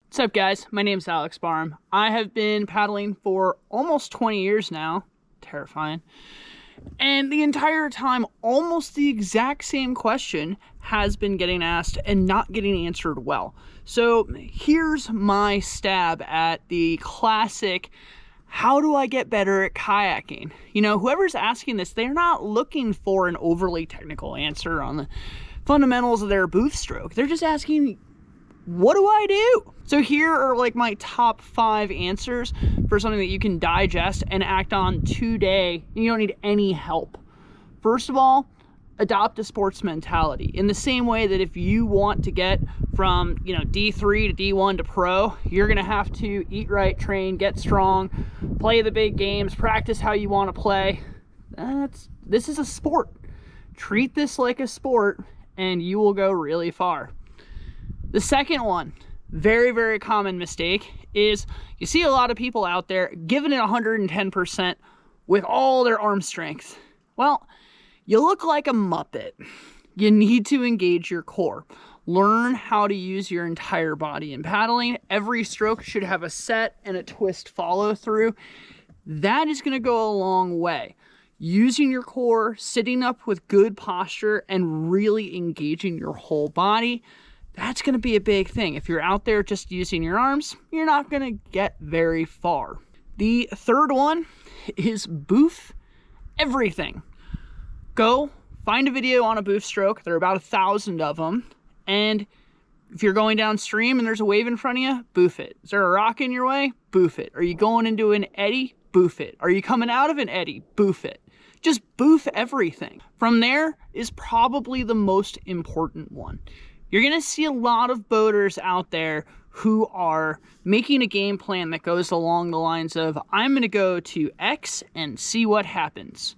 What's up, guys? My name's Alex Barham. I have been paddling for almost 20 years now. Terrifying. And the entire time, almost the exact same question has been getting asked and not getting answered well. So here's my stab at the classic, how do I get better at kayaking? You know, whoever's asking this, they're not looking for an overly technical answer on the fundamentals of their booth stroke. They're just asking, what do I do? So here are like my top 5 answers for something that you can digest and act on today, and you don't need any help. First of all, adopt a sports mentality. In the same way that if you want to get from, D3 to D1 to pro, you're gonna have to eat right, train, get strong, play the big games, practice how you want to play. This is a sport. Treat this like a sport and you will go really far. The second one, very, very common mistake, is you see a lot of people out there giving it 110% with all their arm strength. Well, you look like a Muppet. You need to engage your core. Learn how to use your entire body in paddling. Every stroke should have a set and a twist follow through. That is going to go a long way. Using your core, sitting up with good posture, and really engaging your whole body, that's going to be a big thing. If you're out there just using your arms, you're not going to get very far. The third one is boof everything. Go find a video on a boof stroke. There are about 1,000 of them. And if you're going downstream and there's a wave in front of you, boof it. Is there a rock in your way? Boof it. Are you going into an eddy? Boof it. Are you coming out of an eddy? Boof it. Just boof everything. From there is probably the most important one. You're going to see a lot of boaters out there who are making a game plan that goes along the lines of, I'm going to go to X and see what happens.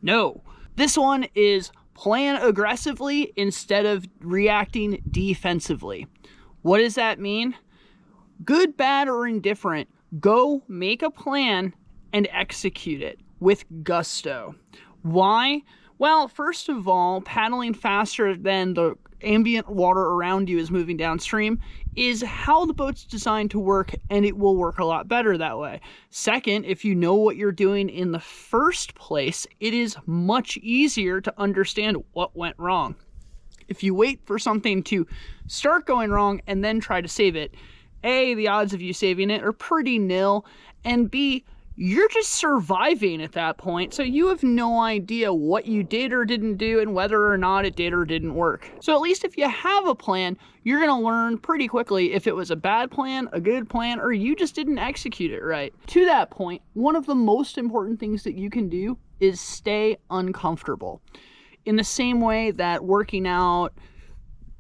No, this one is plan aggressively instead of reacting defensively. What does that mean? Good, bad, or indifferent, go make a plan and execute it with gusto. Why? Well, first of all, paddling faster than the ambient water around you is moving downstream is how the boat's designed to work, and it will work a lot better that way. Second, if you know what you're doing in the first place, it is much easier to understand what went wrong. If you wait for something to start going wrong and then try to save it, A, the odds of you saving it are pretty nil, and B, you're just surviving at that point, so you have no idea what you did or didn't do and whether or not it did or didn't work. So at least if you have a plan, you're going to learn pretty quickly if it was a bad plan, a good plan, or you just didn't execute it right. To that point, one of the most important things that you can do is stay uncomfortable. In the same way that working out,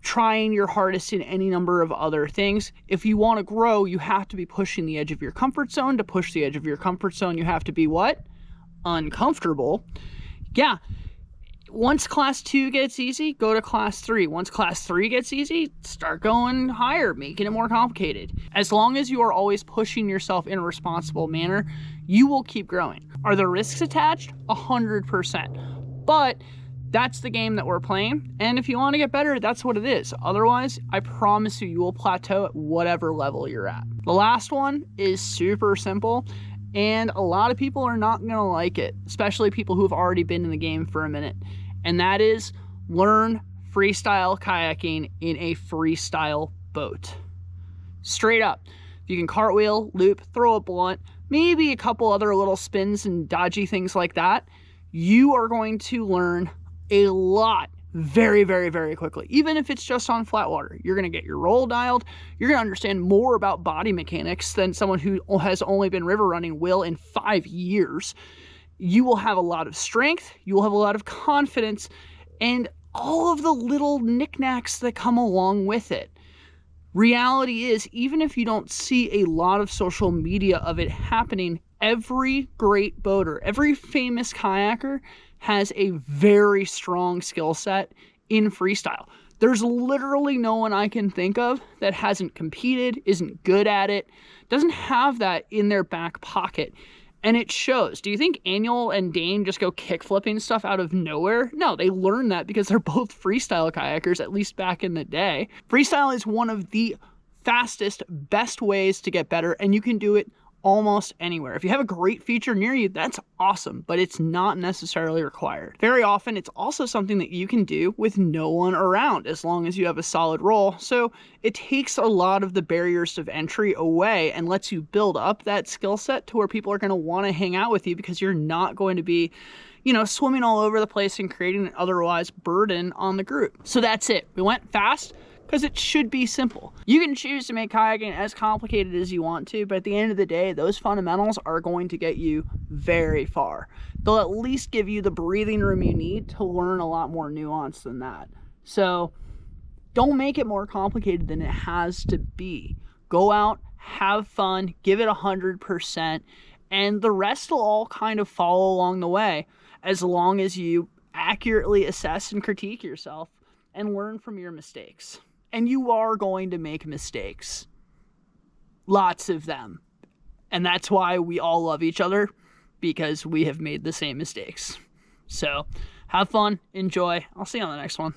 trying your hardest in any number of other things. If you want to grow, you have to be pushing the edge of your comfort zone. To push the edge of your comfort zone, you have to be what? Uncomfortable. Yeah. Once class 2 gets easy, go to class 3. Once class 3 gets easy, start going higher, making it more complicated. As long as you are always pushing yourself in a responsible manner, you will keep growing. Are there risks attached? 100%. But that's the game that we're playing, and if you want to get better, that's what it is. Otherwise, I promise you will plateau at whatever level you're at. The last one is super simple, and a lot of people are not going to like it, especially people who have already been in the game for a minute, and that is learn freestyle kayaking in a freestyle boat. Straight up. If you can cartwheel, loop, throw a blunt, maybe a couple other little spins and dodgy things like that, you are going to learn a lot very, very, very quickly. Even if it's just on flat water, you're going to get your roll dialed. You're going to understand more about body mechanics than someone who has only been river running will in 5 years. You will have a lot of strength. You will have a lot of confidence and all of the little knickknacks that come along with it. Reality is, even if you don't see a lot of social media of it happening, every great boater, every famous kayaker has a very strong skill set in freestyle. There's literally no one I can think of that hasn't competed, isn't good at it, doesn't have that in their back pocket. And it shows. Do you think Aniel and Dane just go kick flipping stuff out of nowhere? No, they learn that because they're both freestyle kayakers, at least back in the day. Freestyle is one of the fastest, best ways to get better, and you can do it almost anywhere. If you have a great feature near you, that's awesome, but it's not necessarily required. Very often, it's also something that you can do with no one around as long as you have a solid role. So it takes a lot of the barriers of entry away and lets you build up that skill set to where people are going to want to hang out with you because you're not going to be, you know, swimming all over the place and creating an otherwise burden on the group. So that's it. We went fast because it should be simple. You can choose to make kayaking as complicated as you want to, but at the end of the day, those fundamentals are going to get you very far. They'll at least give you the breathing room you need to learn a lot more nuance than that. So don't make it more complicated than it has to be. Go out, have fun, give it 100%, and the rest will all kind of follow along the way as long as you accurately assess and critique yourself and learn from your mistakes. And you are going to make mistakes. Lots of them. And that's why we all love each other, because we have made the same mistakes. So have fun, enjoy. I'll see you on the next one.